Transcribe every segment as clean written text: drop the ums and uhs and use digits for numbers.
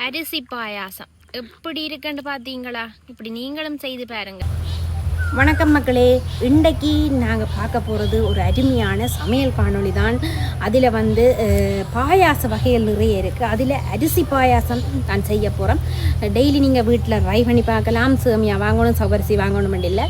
அரிசி பாயாசம் எப்படி இருக்குன்னு பார்த்தீங்களா? இப்படி நீங்களும் செய்து பாருங்க. வணக்கம் மக்களே, இன்றைக்கு நாங்கள் பார்க்க போகிறது ஒரு அருமையான சமையல் காணொளி தான். அதில் பாயாச வகைகள் நிறைய இருக்குது. அதில் அரிசி பாயாசம் நான் செய்ய போகிறோம். டெய்லி நீங்கள் வீட்டில் ட்ரை பண்ணி பார்க்கலாம். சேமியா வாங்கணும், சவரிசி வாங்கணும் இல்லை.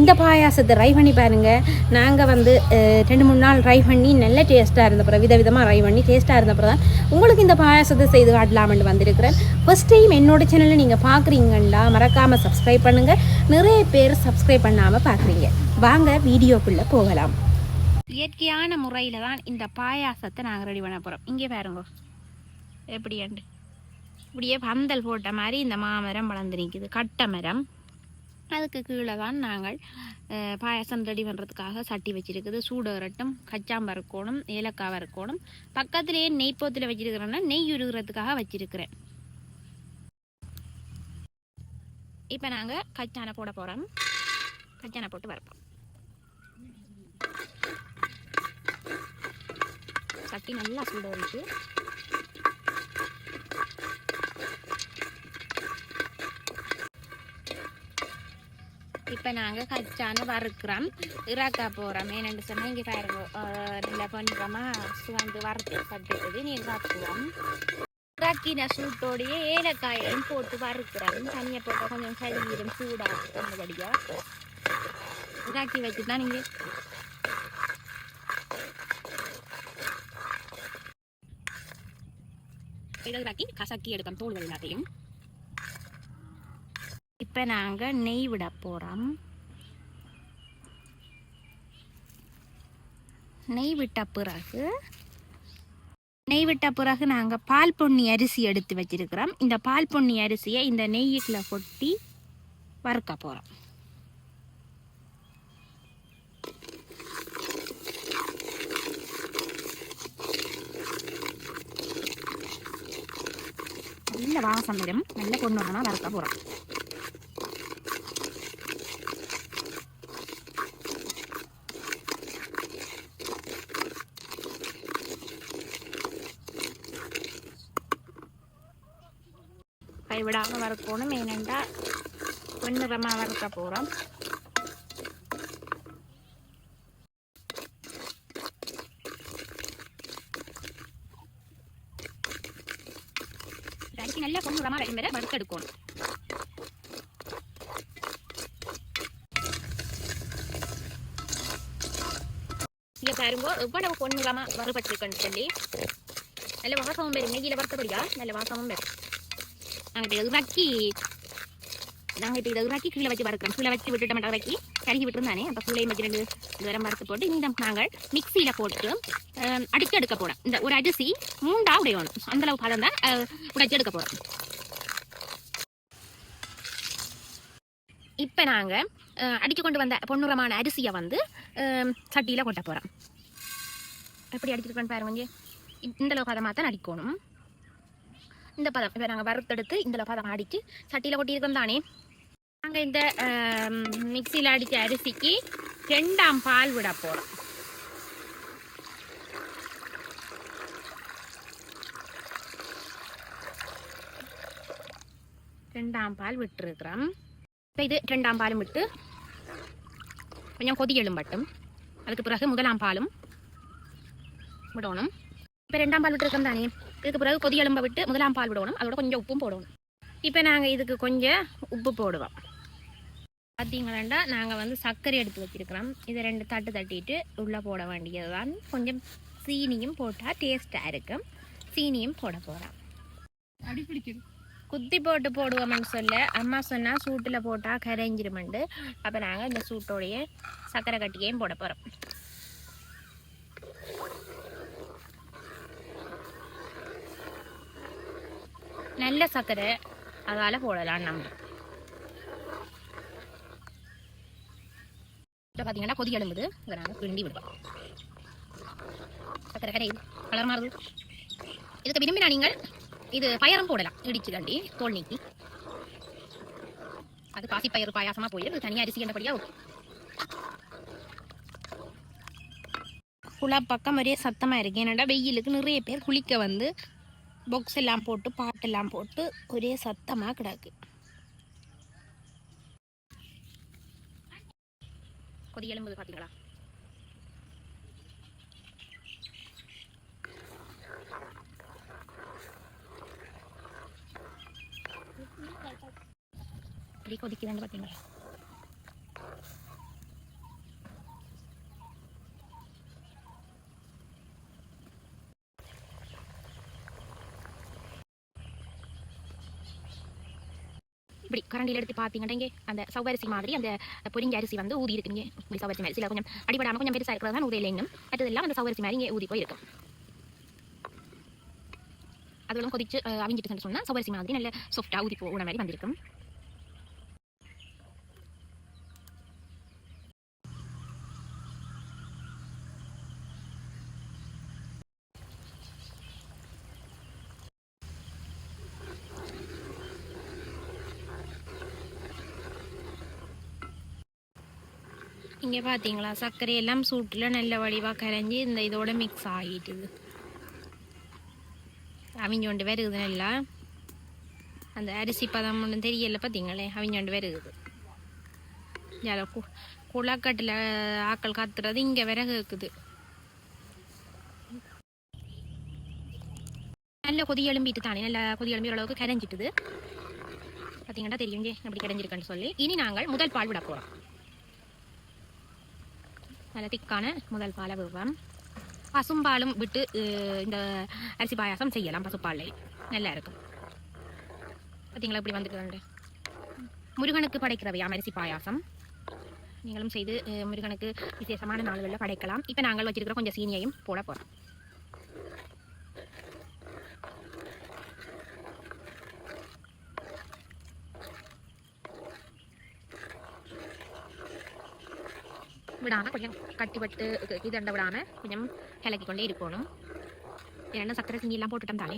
இந்த பாயாசத்தை ட்ரை பண்ணி பாருங்கள். நாங்கள் 2-3 நாள் ட்ரை பண்ணி நல்ல டேஸ்ட்டாக இருந்தப்போ விதவிதமாக ட்ரை பண்ணி டேஸ்ட்டாக இருந்தப்போ தான் உங்களுக்கு இந்த பாயாசத்தை செய்து காட்டலாம்னு வந்திருக்கிறேன். ஃபர்ஸ்ட் டைம் என்னோடய சேனலை நீங்கள் பார்க்குறீங்கன்னா மறக்காமல் சப்ஸ்கிரைப் பண்ணுங்கள். நிறைய பேர் சப்ஸ்கிரைப் பண்ணாமல் பார்க்குறீங்க. வாங்க வீடியோக்குள்ளே போகலாம். இயற்கையான முறையில் தான் இந்த பாயாசத்தை நாங்கள் ரெடி பண்ண போகிறோம். இங்கே பாருங்க எப்படி இப்படியே பந்தல் போட்ட மாதிரி இந்த மாமரம் வளர்ந்து நிற்குது, கட்டை மரம். அதுக்கு கீழே தான் நாங்கள் பாயாசம் ரெடி பண்ணுறதுக்காக சட்டி வச்சுருக்குது. சூடு வரட்டும், கச்சாம்பு இருக்கணும், ஏலக்காய் இருக்கணும். பக்கத்துலேயே நெய் போத்தில் வச்சுருக்கிறேன்னா நெய் உருகிறதுக்காக வச்சுருக்கிறேன். இப்போ நாங்கள் கச்சானை போட போகிறோம். கச்சானை போட்டு வரப்போம். சட்டி நல்லா சூட வச்சு இப்போ நாங்கள் கச்சானை வறுக்கிறோம், இறாக்கா போகிறோம். என்னென்னு சொன்னால் இங்கே பாருங்க, நல்லா கொஞ்சமாக சுவந்து வறுத்து கட்டுறது நீர் காத்துவோம். இறாக்கின சூட்டோடையே ஏலக்காயும் போட்டு வறுக்கிறோம். தனியாக போட்டால் கொஞ்சம் சரீரம் சூடாக இறாக்கி வச்சு தான் நீங்கள் இறாக்கி கசக்கி எடுக்கணும் தோல்கள் எல்லாத்தையும். இப்போ நாங்கள் நெய் விட போகிறோம். நெய் விட்ட பிறகு நாங்கள் பால் பொன்னி அரிசி எடுத்து வச்சிருக்கிறோம். இந்த பால் பொன்னி அரிசியை இந்த நெய்யுக்குள்ள கொட்டி வறுக்க போகிறோம். நல்ல வாசம் வரும், நல்ல பொண்ணுடனா வறுக்க போகிறோம். கைவிடாமல் வறுக்கணும். ஏனெண்டா பொன்னிறமாக வறுக்க போகிறோம். அரிசி நல்லா பொன்னிறமாக ரெடி மேலே வறுத்தெடுக்கணும். இங்கே பாருங்க எவ்வளவு பொன்னிறமாக வறுபட்டுருக்குன்னு சொல்லி. நல்ல வாசமும் பெறும். நெய்யில் வறுத்தபடியா நல்ல வாசமும் பெறும். நாங்கள் இதை இறக்கி கீழே வச்சு வறுக்கிறோம். கீழே வச்சு விட்டுட்ட மாட்டோம், இறக்கி கருகி விட்டுருந்தானே. அப்போ கீழே வச்சு 2 நேரம் வறுத்து போட்டு இந்த நாங்கள் மிக்சியில் போட்டு அடிச்சு எடுக்க போகிறோம். இந்த ஒரு அரிசி 3 உடையணும், அந்தளவு பதம் தான் உடைச்சு எடுக்க போகிறோம். இப்போ நாங்கள் அடிச்சு கொண்டு வந்த பொன்னிறமான அரிசியை சட்டியில் கொட்ட போகிறோம். எப்படி அடிச்சிருக்கோன்னு பாருங்க. இந்தளவு பதமாக தான் அடிக்கணும். இந்த பதம் இப்போ நாங்கள் வறுத்தெடுத்து இந்த பதம் அடித்து சட்டியில் கொட்டியிருக்கோம் தானே. நாங்கள் இந்த மிக்சியில் அடித்த அரிசிக்கு 2ஆம் பால் விட போகிறோம். ரெண்டாம் பால் விட்டுருக்குறோம். இப்போ இது 2ஆம் பாலும் விட்டு கொஞ்சம் கொதி எழும்பட்டும். அதுக்கு பிறகு 1ஆம் பாலும் விடணும். இப்போ 2ஆம் பால் விட்டுருக்கோம் தானே. இதுக்கு பிறகு கொதி எலும்ப விட்டு 1ஆம் பால் விடணும். அதோட கொஞ்சம் உப்பும் போடணும். இப்போ நாங்கள் இதுக்கு கொஞ்சம் உப்பு போடுவோம். பார்த்தீங்களா, நாங்கள் சர்க்கரை எடுத்து வச்சிருக்கிறோம். இதை 2 தட்டு தட்டிட்டு உள்ளே போட வேண்டியது தான். கொஞ்சம் சீனியும் போட்டால் டேஸ்ட்டாக இருக்கும். சீனியும் போட போகிறோம். குத்தி போட்டு போடுவோம்னு சொல்ல அம்மா சொன்னால் சூட்டில் போட்டால் கரைஞ்சிருமெண்டு. அப்போ நாங்கள் இந்த சூட்டோடைய சர்க்கரை கட்டியையும் போட போகிறோம். நல்ல சர்க்கரை அதால் போடலாம். நம்ம இப்போ பார்த்தீங்கன்னா கொதி எழும்புது. இதை நாங்கள் கிண்டி விடுவோம். சர்க்கரை கரை கலர் மாறுது. இதுக்கு விரும்பினா நீங்கள் இது பயரம் போடலாம். இடிச்சு கண்டி தோல் நீக்கி அது பாசிப்பயிறு பாயாசமாக போயிடும். தனியாக அரிசி என்றபடியாக ஓகே. குழா பக்கம் ஒரே சத்தமாக இருக்கு. ஏன்னாடா வெயிலுக்கு நிறைய பேர் குளிக்க பாக்ஸ் எல்லாம் போட்டு பாட்டெல்லாம் போட்டு ஒரே சத்தமாக கிடக்கு. கொதி எலும்புது பார்த்தீங்களா? இப்படி கொதிக்குதுன்னு பார்த்தீங்களா? இப்படி கரண்டியில் எடுத்து பார்த்தீங்கன்னா இங்கே அந்த சவ்வரிசி மாதிரி அந்த பொரிஞ்ச அரிசி வந்து ஊதி இருக்குங்க. இப்படி சவ்வரிசி மாதிரி சில கொஞ்சம் அடிபடாமல் கொஞ்சம் பெருசாக இருக்கிறது தான் ஊதியில் இன்னும் மற்றதெல்லாம் அந்த சவ்வரிசி மாதிரி இங்கே ஊதி போயிருக்கும். அதெல்லாம் கொதிச்சு அவிஞ்சிட்டு சொன்னால் சவ்வரிசி மாதிரி நல்ல சாஃப்டாக ஊதி போன மாதிரி வந்திருக்கும். இங்கே பார்த்தீங்களா சர்க்கரை எல்லாம் சூட்டில் நல்ல வடிவாக கரைஞ்சி இந்த இதோட மிக்ஸ் ஆகிட்டுது. அவிஞ்சோண்டு வருகுது நல்லா. அந்த அரிசி பதம் ஒன்றும் தெரியல பார்த்தீங்களே, அவிஞ்சோண்டு வருகுது. குளக்கட்டில் ஆக்கள் காத்துறது இங்கே விறகு இருக்குது. நல்ல கொதி எலும்பிட்டு தானே, நல்ல கொதி எலும்பி அளவுக்கு கரைஞ்சிட்டுது பார்த்தீங்கன்னா தெரியும் அப்படி கரைஞ்சிருக்குன்னு சொல்லி. இனி நாங்கள் முதல் பால் விட போகிறோம். நல்ல திக்கான முதல் பாலை விடுவோம். பசும்பாலும் விட்டு இந்த அரிசி பாயாசம் செய்யலாம். பசுப்பால் நல்லா இருக்கும் பார்த்தீங்களா? இப்படி வந்துட்டு முருகனுக்கு படைக்கிறவையாம் அரிசி பாயாசம். நீங்களும் செய்து முருகனுக்கு விசேஷமான நாள்களில் படைக்கலாம். இப்போ நாங்கள் வச்சிருக்கிற கொஞ்சம் சீனியையும் போட போகிறோம். விடாமல் கொஞ்சம் கட்டி விட்டு இதண்ட விடாமல் கொஞ்சம் கிளக்கி கொண்டே இருக்கணும். ஏன்னா சக்கரை சீனி எல்லாம் போட்டுட்டோம் தானே.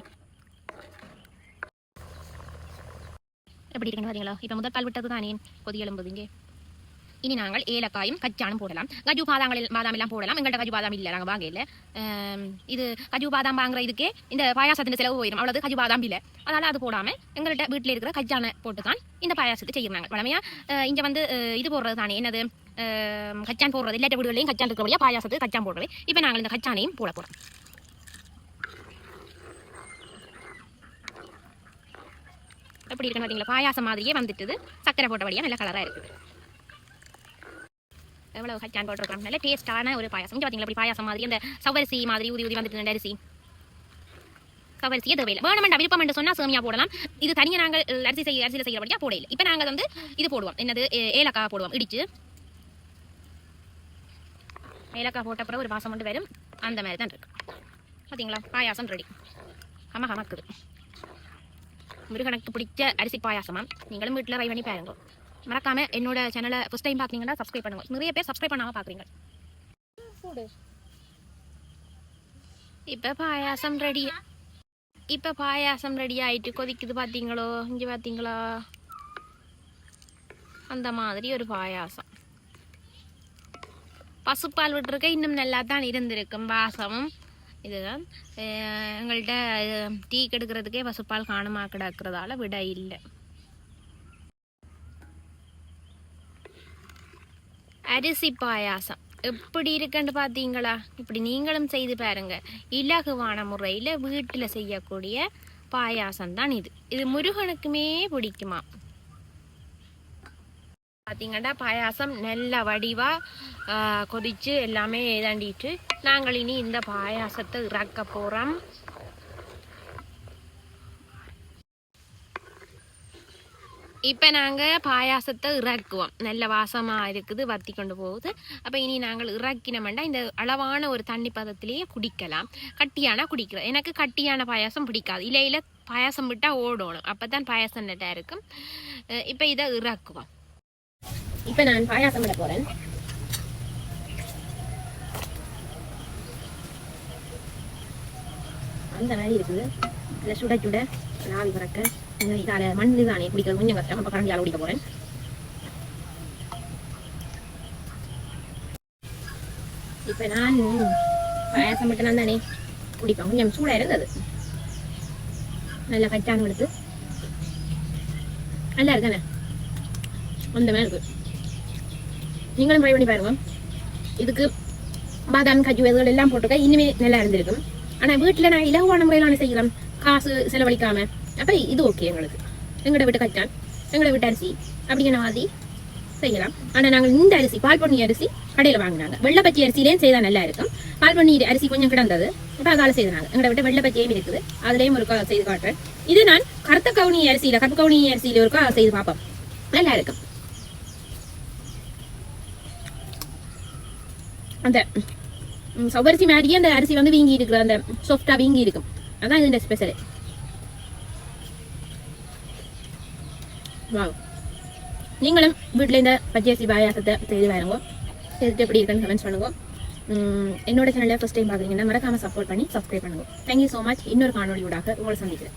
எப்படி இருக்குன்னு பார்த்தீங்களா? இப்போ முதல் பால் விட்டது தானே கொதி எலும்புதுங்க. இனி நாங்கள் ஏலக்காயும் கச்சானும் போடலாம். கஜு பாதாம் எல்லாம் போடலாம். எங்கள்கிட்ட கஜு பாதாம் இல்லை, நாங்கள் வாங்க இல்லை. இது கஜு பாதாம் வாங்குற இதுக்கே இந்த பாயாசத்தின் செலவு போயிடும். அவ்வளவு கஜு பாதாம் இல்லை, அதனால் அது போடாமல் எங்கள்கிட்ட வீட்டில் இருக்கிற கச்சானை போட்டு தான் இந்த பாயாசத்தை செய்யறாங்க. வளமையாக இங்கே வந்து இது போடுறது தானே, என்னது கச்சான் போடுறது. இல்லாட்ட வீடுகளையும் கச்சான் இருக்கிறபடியா பாயாசத்துக்கு கச்சான் போடுறது. இப்போ நாங்கள் இந்த கச்சானையும் போட போகிறோம். எப்படி இருக்குன்னு பார்த்தீங்களா? பாயாசம் மாதிரியே வந்துட்டுது. சக்கரை போட்டபடியாக நல்ல கலராக இருக்குது. எவ்வளவு கச்சான் போட்டுருக்கோம். நல்ல டேஸ்டான ஒரு பாயாசம். இங்கே பார்த்தீங்களா? அப்படி பாயாசம் மாதிரி அந்த சவரிசி மாதிரி ஊதி ஊதி வந்துட்டு அரிசி சவரிசியே தேவையில்லை. வேணுமெண்டா விருப்பம் என்று சொன்னால் சேமியா போடலாம். இது தனியாக நாங்கள் அரிசியில் செய்கிறபடியாக போடையில்லை. இப்போ நாங்கள் வந்து இது போடுவோம், என்னது ஏலக்காய் போடுவோம் இடிச்சு. ஏலக்காய் போட்ட பிறகு ஒரு வாசம் கொண்டு வரும். அந்த மாதிரி தான் இருக்கு பார்த்தீங்களா? பாயாசம் ரெடி. ஹமக்குது. முருகனுக்கு பிடிச்ச அரிசி பாயாசமா. நீங்களும் வீட்டில் ட்ரை பண்ணி பாருங்க. மறக்காம என்னோட சேனலை ஃபர்ஸ்ட் டைம் பார்க்குறீங்கன்னா சப்ஸ்கிரைப் பண்ணுங்க. நிறைய பேர் சப்ஸ்கிரைப் பண்ணாமல் பார்க்குறீங்க. இப்போ பாயாசம் ரெடி ஆயிட்டு கொதிக்குது பார்த்தீங்களோ? இங்கே பார்த்தீங்களா? அந்த மாதிரி ஒரு பாயாசம். பசுப்பால் விட்டுருக்க இன்னும் நல்லா தான் இருந்திருக்கும் வாசமும். இதுதான் எங்கள்கிட்ட டீ கெடுக்கிறதுக்கே பசுப்பால் காணுமா கிடக்கிறதால விட இல்லை. அரிசி பாயாசம் எப்படி இருக்குன்னு பார்த்தீங்களா? இப்படி நீங்களும் செய்து பாருங்க. இலகுவான முறையில் வீட்டில் செய்யக்கூடிய பாயாசம் தான் இது. இது முருகனுக்குமே பிடிக்குமா பார்த்தீங்கன்னா? பாயாசம் நல்ல வடிவாக கொதிச்சு எல்லாமே ஏதாண்டிட்டு நாங்கள் இனி இந்த பாயாசத்தை இறக்க போகிறோம். இப்போ நாங்கள் பாயாசத்தை இறக்குவோம். நல்ல வாசமாக இருக்குது, வத்தி கொண்டு போகுது. அப்போ இனி நாங்கள் இறக்கினோம்னா இந்த அளவான ஒரு தண்ணி பதத்திலேயே குடிக்கலாம். கட்டியான குடிக்கிறோம். எனக்கு கட்டியான பாயாசம் பிடிக்காது. இலையில் பாயாசம் விட்டால் ஓடணும், அப்போ தான் பாயாசம் நெட்டாக இருக்கும். இப்போ இதை இறக்குவோம். இப்போ நான் பாயாசம் விட போகிறேன். அந்த மாதிரி இருக்குது. இல்லை சுட சுட ஆவி பறக்க. இதால் மண் தானே குடிக்கிறது கொஞ்சம் கஷ்டம். அப்போ கரண்டியால் குடிக்க போகிறேன். இப்போ நான் பாயாசம் மட்டும் நான் தானே குடிப்பேன். கொஞ்சம் சூடாக இருந்தது. நல்லா கச்சானம் எடுத்து நல்லா இருக்கானே அந்த மாதிரி இருக்கு. நீங்களும் ட்ரை பண்ணி பாருங்க. இதுக்கு பாதாம் கஜு இதுகள் எல்லாம் போட்டுக்க இனிமே நல்லா இருந்திருக்கும். ஆனால் வீட்டில் நான் இலகுவான முறையிலான செய்யலாம், காசு செலவழிக்காம. அப்போ இது ஓகே எங்களுக்கு. எங்களோட வீட்டு கச்சான், எங்களோட வீட்டு அரிசி அப்படிங்கிற மாதிரி செய்யலாம். ஆனால் நாங்கள் இந்த அரிசி பால் பொன்னி அரிசி கடையில் வாங்கினாங்க. வெள்ளைப்பச்சி அரிசியிலேயும் செய்தால் நல்லா இருக்கும். பால் பொன்னி அரிசி கொஞ்சம் கிடந்தது, இப்போ அதால செய்தாங்க. எங்களோட விட்டு வெள்ளைப்பச்சியும் இருக்குது, அதுலேயும் ஒரு செய்து காட்டுறேன். இது நான் கருப்பு கவுனி அரிசியில் ஒரு செய்து பார்ப்போம், நல்லா இருக்கும். அந்த சவரிசி மாதிரியே அந்த அரிசி வந்து வீங்கி இருக்கிற அந்த சாஃப்டா வீங்கி இருக்கும். அதான் இந்த ஸ்பெஷல். வாவ். நீங்களும் வீட்டில் இந்த பச்சரிசி பாயாசத்தை செய்து பாருங்க. செய்துட்டு எப்படி இருக்குன்னு கமெண்ட்ஸ் பண்ணுங்க. என்னோட சேனலில் ஃபர்ஸ்ட் டைம் பார்க்குறீங்கன்னா மறக்காம சப்போர்ட் பண்ணி சப்ஸ்கிரைப் பண்ணுங்க. Thank you so much. இன்னொரு காணொலியோட உங்களை சந்திக்கிறேன்.